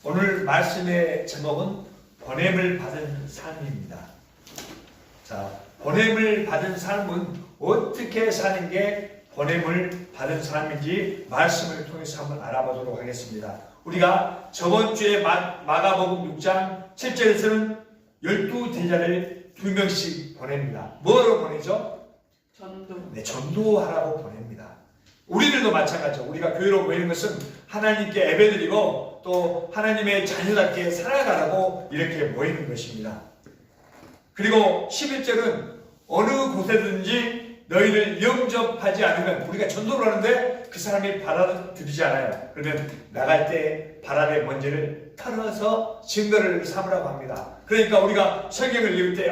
오늘 말씀의 제목은 보냄을 받은 삶입니다. 자, 보냄을 받은 삶은 어떻게 사는 게 보냄을 받은 삶인지 말씀을 통해서 한번 알아보도록 하겠습니다. 우리가 저번 주에 마가복음 6장 7절에서는 12제자를 2명씩 보냅니다. 뭐로 보내죠? 전도. 네, 전도하라고 보냅니다. 우리들도 마찬가지죠. 우리가 교회로 모이는 것은 하나님께 예배드리고 또 하나님의 자녀답게 살아가라고 이렇게 모이는 것입니다. 그리고 11절은 어느 곳에든지 너희를 영접하지 않으면, 우리가 전도를 하는데 그 사람이 받아들이지 않아요. 그러면 나갈 때 발 아래 먼지를 털어서 증거를 삼으라고 합니다. 그러니까 우리가 성경을 읽을 때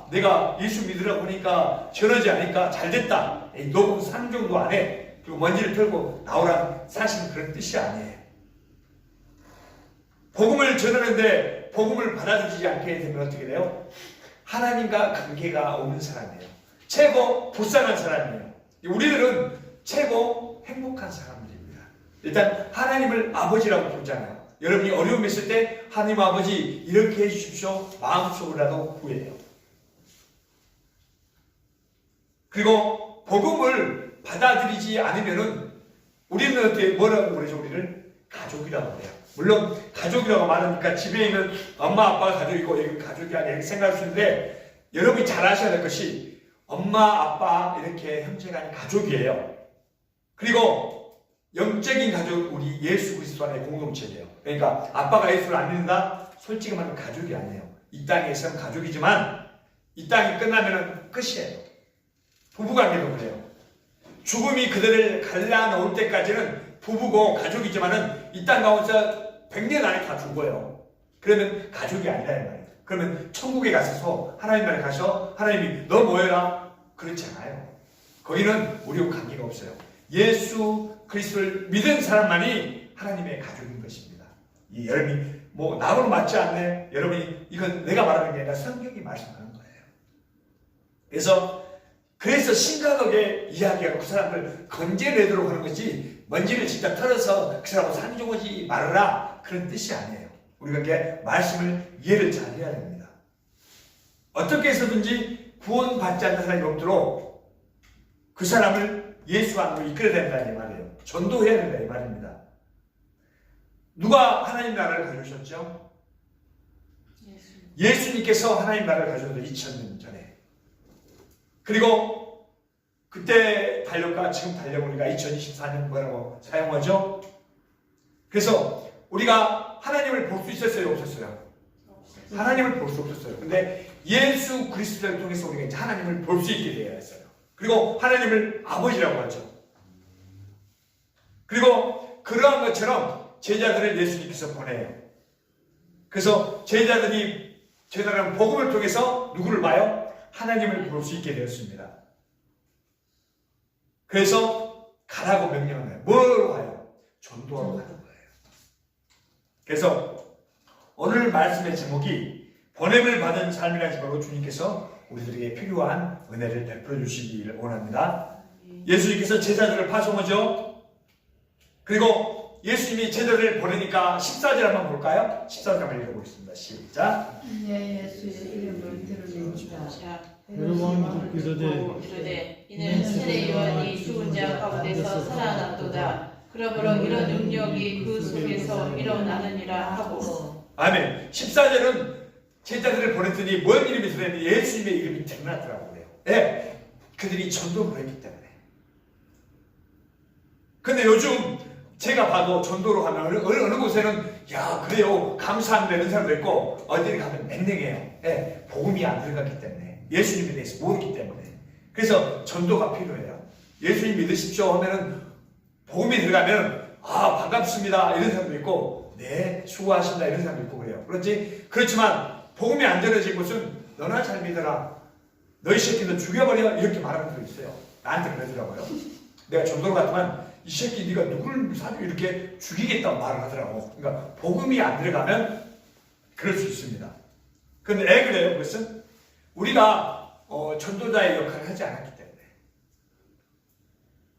내가 예수 믿으라고 하니까 전하지 않으니까 잘됐다, 녹음 3정도 안에 그리고 먼지를 털고 나오란, 사실은 그런 뜻이 아니에요. 복음을 전하는데 복음을 받아들이지 않게 되면 어떻게 돼요? 하나님과 관계가 없는 사람이에요. 최고 불쌍한 사람이에요. 우리들은 최고 행복한 사람들입니다. 일단 하나님을 아버지라고 부르잖아요. 여러분이 어려움이 있을 때 하나님 아버지 이렇게 해주십시오 마음속으로라도 구해요. 그리고 복음을 받아들이지 않으면은 우리는 어떻게 뭐라고 그러죠? 우리를 가족이라고 그래요. 물론 가족이라고 말하니까 집에 있는 엄마 아빠가 가족이고 여기 가족이 아니라 이렇게 생각할 수 있는데, 여러분이 잘 아셔야 될 것이 엄마 아빠 이렇게 형제간이 가족이에요. 그리고 영적인 가족, 우리 예수 그리스도 안의 공동체예요. 그러니까 아빠가 예수를 안 믿는다? 솔직히 말하면 가족이 아니에요. 이 땅에서는 가족이지만 이 땅이 끝나면 끝이에요. 부부관계도 그래요. 죽음이 그들을 갈라놓을 때까지는 부부고 가족이지만은 이 땅 가운데서 100년 안에 다 죽어요. 그러면 가족이 아니라 이 말이에요. 그러면 천국에 가셔서 하나님 나라에 가서 하나님이 너 뭐해라? 그렇지 않아요. 거기는 우리와 관계가 없어요. 예수 그리스도를 믿은 사람만이 하나님의 가족인 것입니다. 이 여러분이 나하고는 맞지 않네. 여러분이 이건 내가 말하는 게 아니라 성경이 말씀하는 거예요. 그래서 심각하게 이야기하고 그 사람을 건져내도록 하는 것이, 먼지를 직접 털어서 그 사람을 상종하지 말아라, 그런 뜻이 아니에요. 우리가 이렇게 말씀을 이해를 잘 해야 됩니다. 어떻게 해서든지 구원받지 않는 사람이 없도록 그 사람을 예수 안으로 이끌어야 된다 이 말이에요. 전도해야 된다 이 말입니다. 누가 하나님 나라를 가져오셨죠? 예수님께서 하나님 나라를 가져오셨죠. 2000년 전에. 그리고 그때 달력과 지금 달력을 우리가 2024년 뭐라고 사용하죠? 그래서 우리가 하나님을 볼 수 있었어요? 없었어요? 하나님을 볼 수 없었어요. 근데 예수 그리스도를 통해서 우리가 이제 하나님을 볼 수 있게 되어 있어요. 그리고 하나님을 아버지라고 하죠. 그리고 그러한 것처럼 제자들을 예수님께서 보내요. 그래서 제자들은 복음을 통해서 누구를 봐요? 하나님을 볼 수 있게 되었습니다. 그래서 가라고 명령을 해요. 뭐로 가요? 전도하러 가는 거예요. 그래서 오늘 말씀의 제목이 보냄을 받은 삶이라는 제목으로 주님께서 우리들에게 필요한 은혜를 베풀어 주시기를 원합니다. 예수님께서 제자들을 파송하죠. 그리고 예수님이 제자들을 보내니까 14절 한번 볼까요? 14절 한번 읽어보겠습니다. 시작. 예수의 이름을 드러냅니다. 여러분 이르되 이는 세례 요한이 죽은 자 가운데서 살아났도다. 그러므로 이런 능력이 그 속에서 일어나느니라 하고. 아멘. 14절은 제자들을 보냈더니 뭔 이름이 드러냈는데 예수님의 이름이 드러났더라고 그래요. 네, 그들이 전도를 했기 때문에. 근데 요즘 제가 봐도 전도로 가면 어느 곳에는 그래요 감사합니다 이런 사람도 있고, 어디를 가면 맹맹해요. 네, 복음이 안 들어갔기 때문에, 예수님에 대해서 모르기 때문에. 그래서 전도가 필요해요. 예수님 믿으십시오 하면은 복음이 들어가면 반갑습니다 이런 사람도 있고, 네 수고하신다 이런 사람도 있고 그래요. 그렇지만 복음이 안 전해진 곳은 너나 잘 믿어라, 너희 새끼 너 죽여버려 이렇게 말하는 분도 있어요. 나한테 그러더라고요. 내가 전도로 갔지만 이 새끼 네가 누구를 사주 이렇게 죽이겠다고 말을 하더라고. 그러니까 복음이 안 들어가면 그럴 수 있습니다. 근데 왜 그래요? 그것은 우리가 전도자의 역할을 하지 않았기 때문에.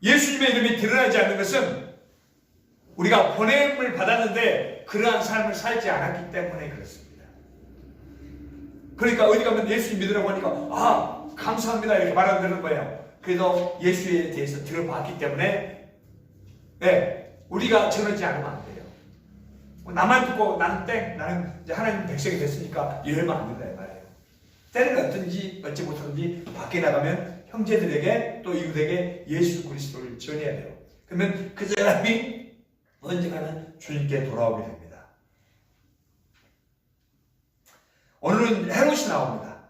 예수님의 이름이 드러나지 않는 것은 우리가 보냄을 받았는데 그러한 삶을 살지 않았기 때문에 그렇습니다. 그러니까 어디 가면 예수 믿으라고 하니까 아 감사합니다 이렇게 말 안 되는 거예요. 그래도 예수에 대해서 들어봤기 때문에 네, 우리가 저러지 않으면 안 돼요. 나만 듣고 나는 땡, 나는 이제 하나님 백성이 됐으니까 이러면 안 된다 이 말이에요. 때는 어떤지 어찌 못하든지 밖에 나가면 형제들에게 또 이웃에게 예수 그리스도를 전해야 돼요. 그러면 그 사람이 언젠가는 주님께 돌아오게 됩니다. 오늘은 헤롯이 나옵니다.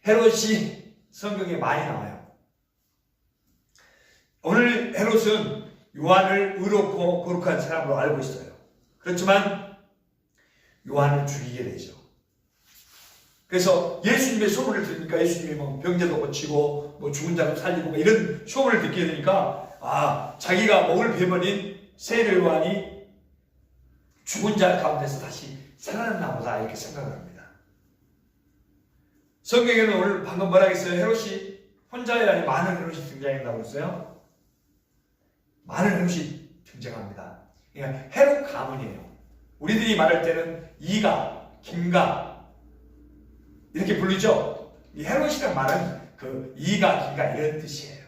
헤롯이 성경에 많이 나와요. 오늘 헤롯은 요한을 의롭고 거룩한 사람으로 알고 있어요. 그렇지만 요한을 죽이게 되죠. 그래서 예수님의 소문을 들으니까 예수님이 뭐 병자도 고치고 뭐 죽은 자도 살리고 이런 소문을 듣게 되니까 아 자기가 목을 베버린 세례 요한이 죽은 자 가운데서 다시 살아났나 보다 이렇게 생각을 합니다. 성경에는 오늘 방금 뭐라 했어요? 헤롯이 혼자가 아니라 많은 헤롯이 등장한다고 했어요. 많은 헤롯이 등장합니다. 그러니까 헤롯 가문이에요. 우리들이 말할 때는 이가, 김가 이렇게 부르죠. 이 헤롯이란 말은 그 이가, 기가 이런 뜻이에요.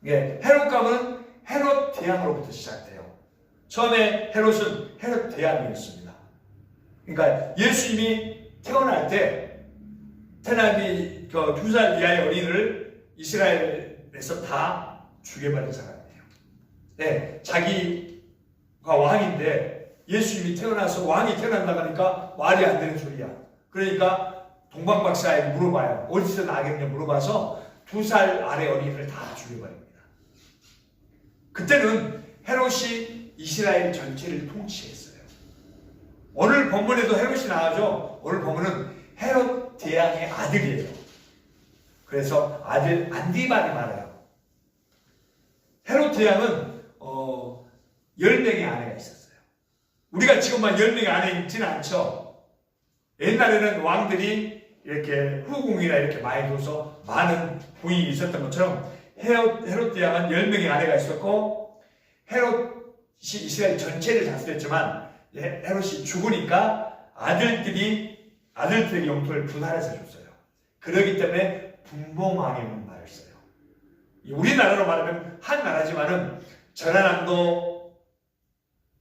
헤롯 가문은 헤롯 대왕으로부터 시작돼요. 처음에 헤롯은 헤롯 대왕이었습니다. 그러니까 예수님이 태어날 때 태어나기 2살 이하의 어린이를 이스라엘에서 다 죽여버린 사람이에요. 네, 자기가 왕인데 예수님이 태어나서 왕이 태어난다고 하니까 말이 안 되는 소리야. 그러니까 동방박사에게 물어봐요. 어디서 나겠냐 물어봐서 2살 아래 어린이를 다 죽여버립니다. 그때는 헤롯이 이스라엘 전체를 통치했어요. 오늘 본문에도 헤롯이 나오죠. 오늘 본문은 헤롯 대왕의 아들이에요. 그래서 아들 안디바니 말해요. 헤롯 대왕은 10명의 아내가 있었어요. 우리가 지금만 10명의 아내 있지는 않죠. 옛날에는 왕들이 이렇게 후궁이나 이렇게 많이 둬서 많은 부인이 있었던 것처럼 헤롯 대왕은 10명의 아내가 있었고 헤롯이 이스라엘 전체를 다스렸지만 헤롯이 죽으니까 아들들에게 영토를 분할해서 줬어요. 그렇기 때문에 분봉왕이라는 말을 써요. 우리나라로 말하면 한 나라지만은 전라남도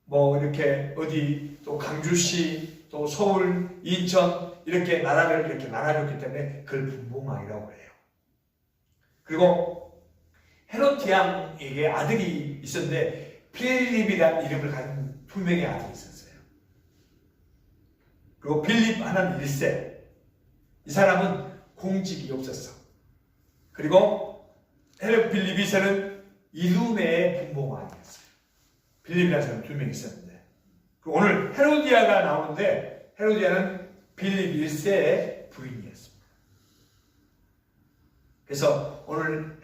뭐 이렇게 어디 또 강주시 또 서울 인천 이렇게 나라를 이렇게 나눠줬기 때문에 그걸 분봉왕이라고 해요. 그리고 헤롯 대왕에게 아들이 있었는데 필립이라는 이름을 가진 2명의 아들이 있었어요. 그리고 필립 하나는 1세. 이 사람은 공직이 없었어. 그리고 헤롯 필립 2세는 이두메의 분봉왕이었어요. 필립이라는 사람 2명 있었는데 그리고 오늘 헤로디아가 나오는데 헤로디아는 필립 1세의 부인이었습니다. 그래서 오늘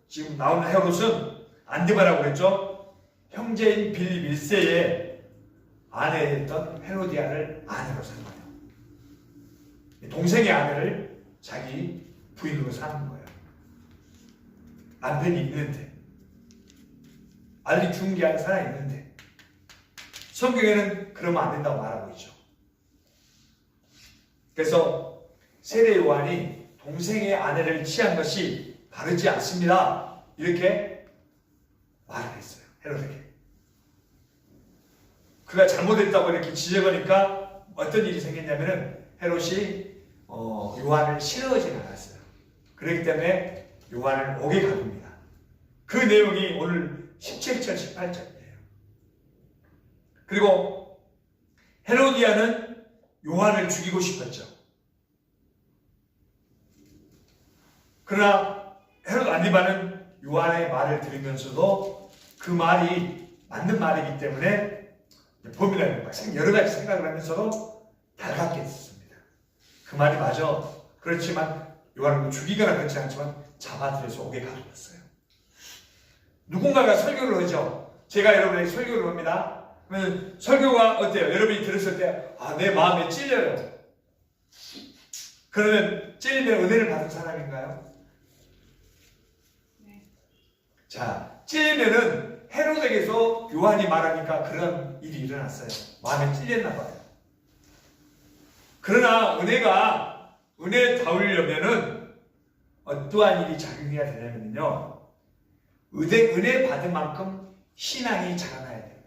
지금 나오는 헤롯은 안디바라고 그랬죠. 형제인 필립 1세의 아내였던 헤로디아를 아내로 삼아요. 동생의 아내를 자기 부인으로 삼은 거예요. 남편이 있는데 아들이 죽은 게 아니라 살아있는데 성경에는 그러면 안 된다고 말하고 있죠. 그래서 세례 요한이 동생의 아내를 취한 것이 바르지 않습니다. 이렇게 말을 했어요. 헤롯에게. 그가 잘못했다고 이렇게 지적하니까 어떤 일이 생겼냐면은 헤롯이 요한을 싫어하지는 않았어요. 그렇기 때문에 요한을 옥에 가둡니다. 그 내용이 오늘 17절 18절이에요. 그리고 헤로디아는 요한을 죽이고 싶었죠. 그러나 헤롯 안디바는 요한의 말을 들으면서도 그 말이 맞는 말이기 때문에 범인을 여러 가지 생각을 하면서도 달갑게 했습니다. 그 말이 맞아. 그렇지만 요한을 죽이거나 그렇지 않지만 잡아들여서 옥에 가두었어요. 누군가가 설교를 하죠. 제가 여러분에게 설교를 합니다. 그러면 설교가 어때요? 여러분이 들었을 때 내 마음에 찔려요. 그러면 찔리면 은혜를 받은 사람인가요? 네. 자, 찔리면은 헤롯에게서 요한이 말하니까 그런 일이 일어났어요. 마음에 찔렸나 봐요. 그러나 은혜 닿으려면은 어떠한 일이 작용해야 되냐면요. 은혜 받은 만큼 신앙이 자라나야 돼요.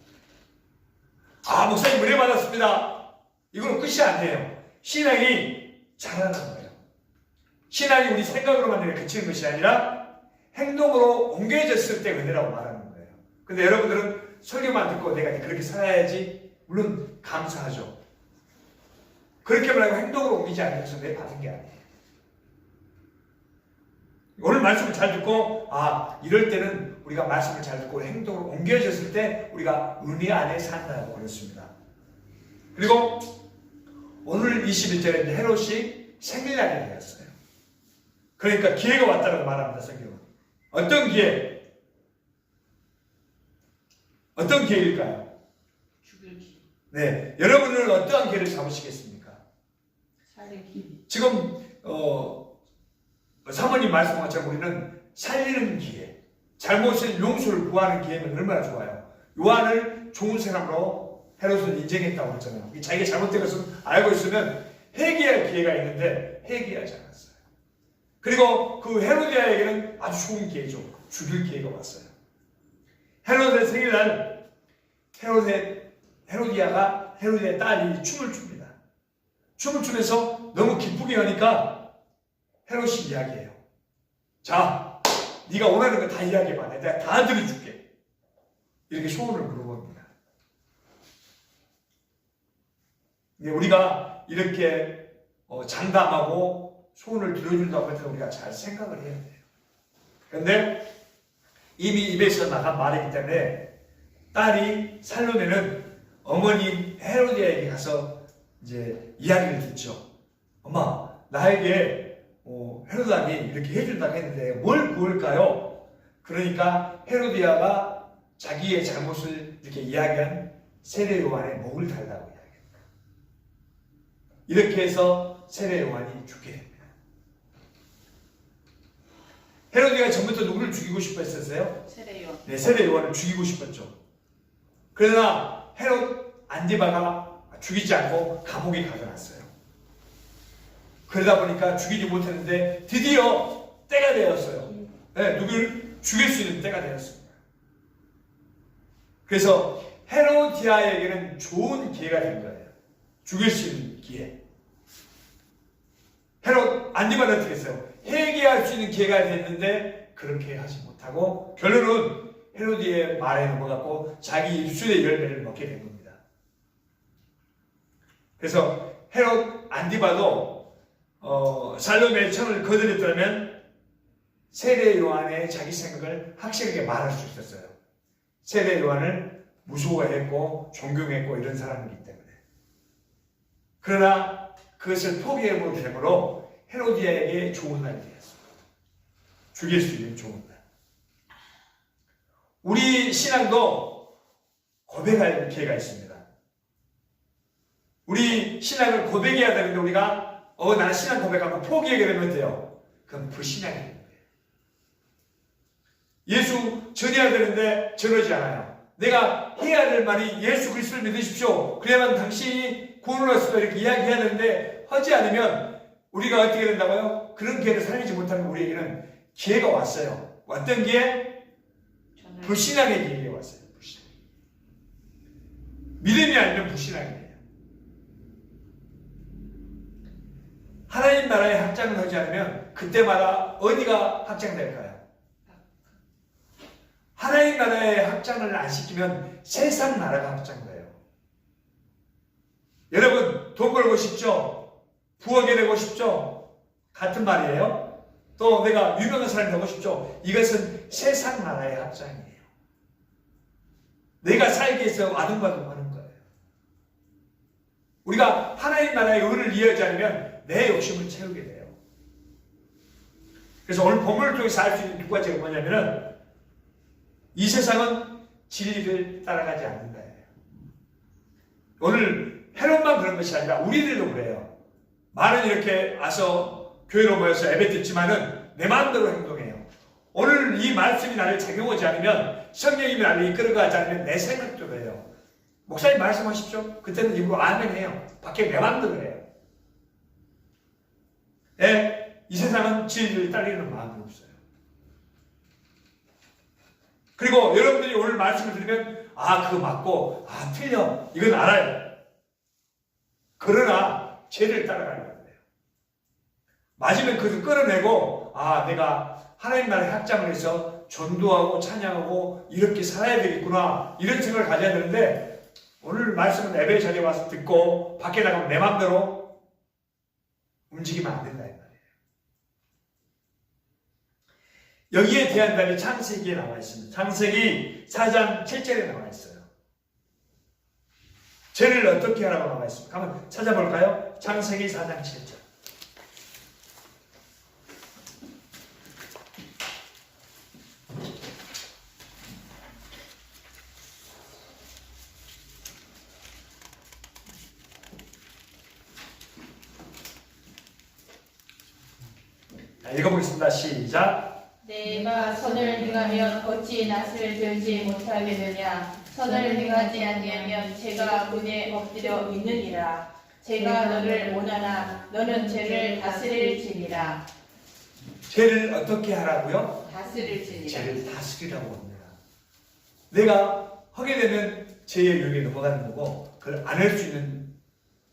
아, 목사님 은혜 받았습니다. 이거는 끝이 아니에요. 신앙이 자라나는 거예요. 신앙이 우리 생각으로만 그치는 것이 아니라 행동으로 옮겨졌을 때 은혜라고 말하는 거예요. 근데 여러분들은 설교만 듣고 내가 그렇게 살아야지, 물론 감사하죠. 그렇게 말하고 행동으로 옮기지 않으면서 은혜 받은 게 아니에요. 오늘 말씀을 잘 듣고 이럴 때는 우리가 말씀을 잘 듣고 행동으로 옮겨졌을 때 우리가 은혜 안에 산다고 그랬습니다. 그리고 오늘 21절에 헤롯이 생일날이 되었어요. 그러니까 기회가 왔다고 말합니다. 성경은. 어떤 기회? 어떤 기회일까요? 죽일 기회. 네, 여러분은 어떠한 기회를 잡으시겠습니까? 살릴 기회. 지금 사모님 말씀한 것처럼 우리는 살리는 기회, 잘못을 용서를 구하는 기회면 얼마나 좋아요. 요한을 좋은 사람으로 헤롯은 인정했다고 했잖아요. 자기가 잘못된 것을 알고 있으면 회개할 기회가 있는데 회개하지 않았어요. 그리고 그 헤로디아에게는 아주 좋은 기회죠. 죽일 기회가 왔어요. 헤롯의 생일날 헤로디아의 딸이 춤을 춥니다. 춤을 추면서 너무 기쁘게 하니까 헤롯이 이야기해요. 자, 네가 원하는 거 다 이야기해봐. 내가 다 들어줄게. 이렇게 소원을 물어봅니다. 우리가 이렇게 장담하고 소원을 들어준다고 해서 우리가 잘 생각을 해야 돼요. 그런데 이미 입에서 나간 말이기 때문에 딸이 살로메는 어머니 헤로디아에게 가서 이제 이야기를 듣죠. 엄마, 나에게 헤로다니 이렇게 해준다고 했는데 뭘 구할까요? 그러니까 헤로디아가 자기의 잘못을 이렇게 이야기한 세례 요한의 목을 달라고 이야기합니다. 이렇게 해서 세례 요한이 죽게 됩니다. 헤로디아가 전부터 누구를 죽이고 싶어 했었어요? 세례 요한. 네, 세례 요한을 죽이고 싶었죠. 그러나 헤롯 안디바가 죽이지 않고 감옥에 가둬놨어요. 그러다 보니까 죽이지 못했는데 드디어 때가 되었어요. 네, 누구를 죽일 수 있는 때가 되었습니다. 그래서 헤로디아에게는 좋은 기회가 된 거예요. 죽일 수 있는 기회. 헤롯 안디바는 어떻게 했어요? 회개할 수 있는 기회가 됐는데 그렇게 하지 못하고 결론은 헤로디의 말에 넘어갔고 자기 입술의 열매를 먹게 된 겁니다. 그래서 헤롯 안디바도 살로메의 청을 거절했다면 세례 요한의 자기 생각을 확실하게 말할 수 있었어요. 세례 요한을 무서워했고 존경했고 이런 사람이기 때문에. 그러나 그것을 포기해버린 되므로 헤로디아에게 좋은 날이 되었습니다. 죽일 수 있는 좋은 날. 우리 신앙도 고백할 기회가 있습니다. 우리 신앙을 고백해야 되는데 우리가 나는 신앙 고백하고 포기하게 되면 돼요. 그건 불신앙이 되는 거예요. 예수 전해야 되는데 전하지 않아요. 내가 해야 될 말이 예수 그리스도를 믿으십시오. 그래야만 당신이 구원을 얻습니다. 이렇게 이야기해야 되는데 하지 않으면 우리가 어떻게 된다고요? 그런 기회를 살리지 못하면 우리에게는 기회가 왔어요. 어떤 기회? 불신앙의 기회가 왔어요. 불신앙. 믿음이 아니면 불신앙이에요. 하나님 나라의 확장을 하지 않으면 그때마다 어디가 확장될까요? 하나님 나라의 확장을 안 시키면 세상 나라가 확장돼요. 여러분 돈 벌고 싶죠? 부하게 되고 싶죠? 같은 말이에요. 또 내가 유명한 사람이 되고 싶죠? 이것은 세상 나라의 확장이에요. 내가 살기 위해서 아둥바둥 하는 거예요. 우리가 하나님 나라의 의를 이해하지 않으면 내 욕심을 채우게 돼요. 그래서 오늘 본문을 통해서 알 수 있는 두 가지가 뭐냐면은 이 세상은 진리를 따라가지 않는다예요. 오늘 헤롯만 그런 것이 아니라 우리들도 그래요. 말은 이렇게 와서 교회로 모여서 예배 듣지만은 내 마음대로 행동해요. 오늘 이 말씀이 나를 작용하지 않으면, 성령님이 나를 이끌어가지 않으면 내 생각대로 해요. 목사님 말씀하십시오. 그때는 입으로 아멘 해요. 밖에 내 마음대로 해요. 예, 이 세상은 진리를 따르는 마음이 없어요. 그리고 여러분들이 오늘 말씀을 들으면 그거 맞고 틀려 이건 알아요. 그러나 죄를 따라가려고 해요. 맞으면 그것을 끌어내고 내가 하나님 나라의 확장을 해서 전도하고 찬양하고 이렇게 살아야 되겠구나 이런 생각을 가져야 되는데, 오늘 말씀은 예배 자리에 와서 듣고 밖에 나가면 내 마음대로 움직이면 안 된다 이 말이에요. 여기에 대한 답이 창세기에 나와 있습니다. 창세기 4장 7절에 나와 있어요. 죄를 어떻게 하라고 나와 있습니까? 한번 찾아볼까요? 창세기 4장 7절. 읽어보겠습니다. 시작. 내가 선을 행하면 어찌 낯을 들지 못하겠느냐. 선을 행하지 아니하면 죄가 문에 엎드려 있느니라. 죄가 너를 원하나 너는 죄를 다스릴지니라. 죄를 어떻게 하라고요? 다스릴지니라. 죄를 다스리라고 합니다. 내가 하게 되면 죄의 영역에 넘어가는 거고, 그걸 안 할 수 있는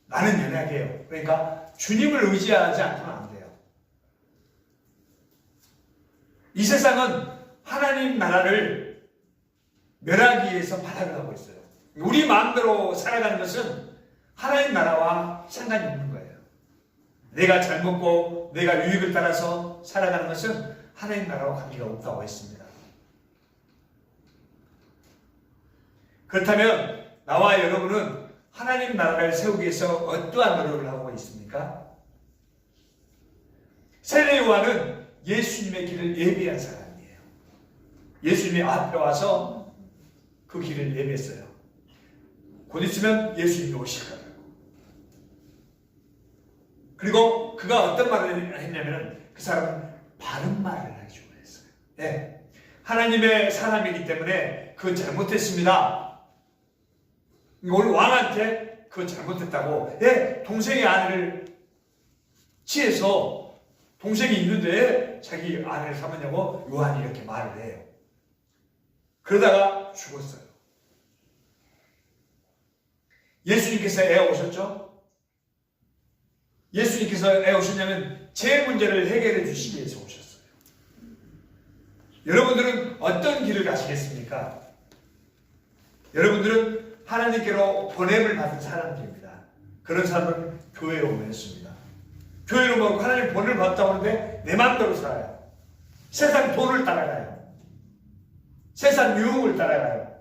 나는 연약해요. 그러니까 주님을 의지하지 않고는 안 돼요. 이 세상은 하나님 나라를 멸하기 위해서 바닥을 하고 있어요. 우리 마음대로 살아가는 것은 하나님 나라와 상관이 없는 거예요. 내가 잘 먹고 내가 유익을 따라서 살아가는 것은 하나님 나라와 관계가 없다고 했습니다. 그렇다면 나와 여러분은 하나님 나라를 세우기 위해서 어떠한 노력을 하고 있습니까? 세례 요한은 예수님의 길을 예비한 사람이에요. 예수님의 앞에 와서 그 길을 예비했어요. 곧 있으면 예수님이 오실 거라고. 그리고 그가 어떤 말을 했냐면, 그 사람은 바른 말을 하기 좋아했어요. 네. 하나님의 사람이기 때문에 그건 잘못했습니다. 오늘 왕한테 그건 잘못했다고. 동생의 아내를 취해서 동생이 있는데 자기 아내를 삼았냐고 요한이 이렇게 말을 해요. 그러다가 죽었어요. 예수님께서 애 오셨죠? 예수님께서 애 오셨냐면 제 문제를 해결해 주시기 위해서 오셨어요. 여러분들은 어떤 길을 가시겠습니까? 여러분들은 하나님께로 보냄을 받은 사람들입니다. 그런 사람은 교회로 모였습니다. 교회로 모이고 하나님 본을 받았다고 하는데 내 마음대로 살아요. 세상 돈을 따라가요. 세상 유흥을 따라가요.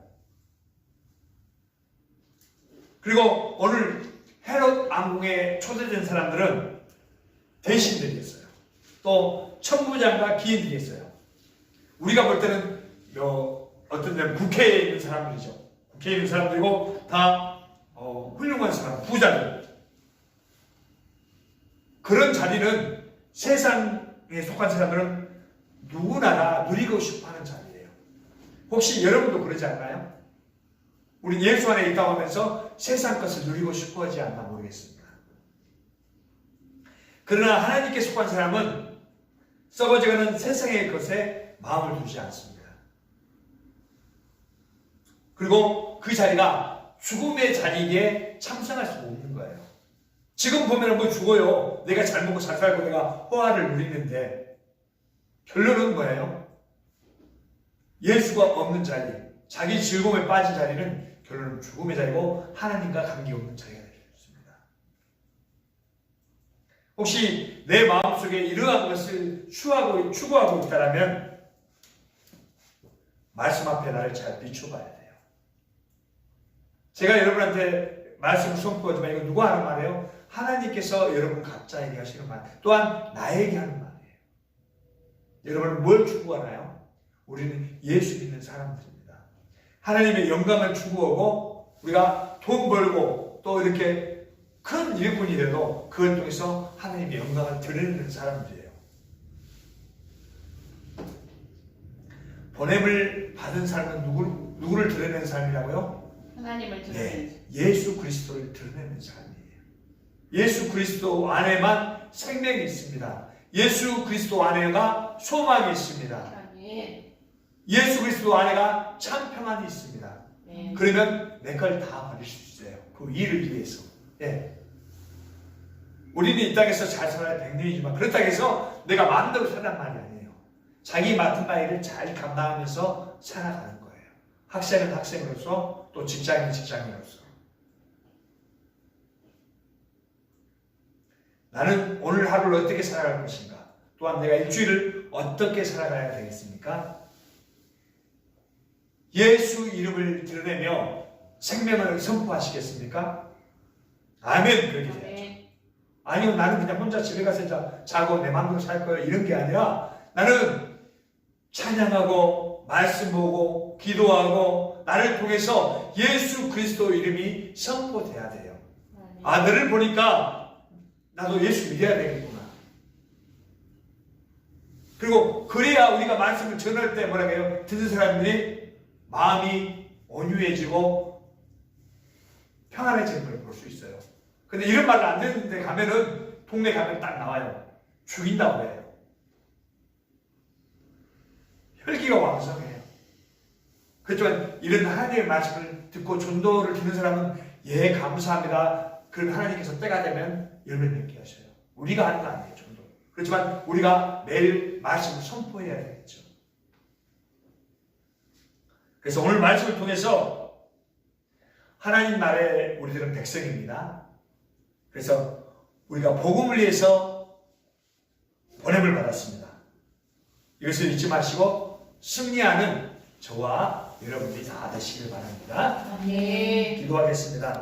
그리고 오늘 헤롯 왕궁에 초대된 사람들은 대신들이 있어요. 또 천부장과 기인들이 있어요. 우리가 볼 때는 어떤 데는 국회에 있는 사람들이죠. 국회에 있는 사람들이고 다 훌륭한 사람, 부자들. 그런 자리는 세상에 속한 사람들은 누구나 다 누리고 싶어하는 자리예요. 혹시 여러분도 그러지 않나요? 우리 예수 안에 있다고 하면서 세상 것을 누리고 싶어하지 않나 모르겠습니다. 그러나 하나님께 속한 사람은 썩어져가는 세상의 것에 마음을 두지 않습니다. 그리고 그 자리가 죽음의 자리에 참석할 수 없는 거예요. 지금 보면 뭐 죽어요. 내가 잘 먹고 잘 살고 내가 호화를 누리는데 결론은 뭐예요? 예수가 없는 자리, 자기 즐거움에 빠진 자리는 결론은 죽음의 자리고 하나님과 관계없는 자리가 되어 있습니다. 혹시 내 마음속에 이러한 것을 추구하고 있다면 말씀 앞에 나를 잘 비춰봐야 돼요. 제가 여러분한테 말씀을 선포하지만 이거 누가 하는 말이에요? 하나님께서 여러분 각자에게 하시는 말, 또한 나에게 하는 말이에요. 여러분은 뭘 추구하나요? 우리는 예수 믿는 사람들입니다. 하나님의 영광을 추구하고 우리가 돈 벌고 또 이렇게 큰 일꾼이 돼도 그걸 통해서 하나님의 영광을 드리는 사람들이에요. 보냄을 받은 삶은 누구를 드러내는 삶이라고요? 하나님을 드러내는 네, 예수 그리스도를 드러내는 삶이에요. 예수 그리스도 안에만 생명이 있습니다. 예수 그리스도 안에가 소망이 있습니다. 아멘. 예수 그리스도 안에가 참 평안이 있습니다. 네. 그러면 내 걸 다 버릴 수 있어요. 그 일을 위해서. 예. 우리는 이 땅에서 잘 살아야 100년이지만 그렇다고 해서 내가 마음대로 살란 말이 아니에요. 자기 맡은 바 일을 잘 감당하면서 살아가는 거예요. 학생은 학생으로서 또 직장인은 직장인으로서. 나는 오늘 하루를 어떻게 살아갈 것인가? 또한 내가 일주일을 어떻게 살아가야 되겠습니까? 예수 이름을 드러내며 생명을 선포하시겠습니까? 아멘. 그렇게 돼야죠. 아멘. 아니요, 나는 그냥 혼자 집에 가서 자고 내 마음대로 살 거예요. 이런 게 아니라 나는 찬양하고 말씀 보고 기도하고 나를 통해서 예수 그리스도 이름이 선포돼야 돼요. 아멘. 아, 너를 보니까 나도 예수 믿어야 되겠구나. 그리고 그래야 우리가 말씀을 전할 때 뭐라고 해요? 듣는 사람들이 마음이 온유해지고 평안해지는 걸 볼 수 있어요. 근데 이런 말을 안 듣는데 가면은 동네 가면 딱 나와요. 죽인다고 해요. 혈기가 왕성해요. 그렇지만 이런 하나님의 말씀을 듣고 전도를 듣는 사람은 예 감사합니다. 그럼 하나님께서 때가 되면 열매를 맺게 하셔요. 우리가 하는 거 아니에요. 전도. 그렇지만 우리가 매일 말씀을 선포해야 되겠죠. 그래서 오늘 말씀을 통해서 하나님 나라의 우리들은 백성입니다. 그래서 우리가 복음을 위해서 보냄을 받았습니다. 이것을 잊지 마시고 승리하는 저와 여러분들이 다 되시길 바랍니다. 아멘. 기도하겠습니다.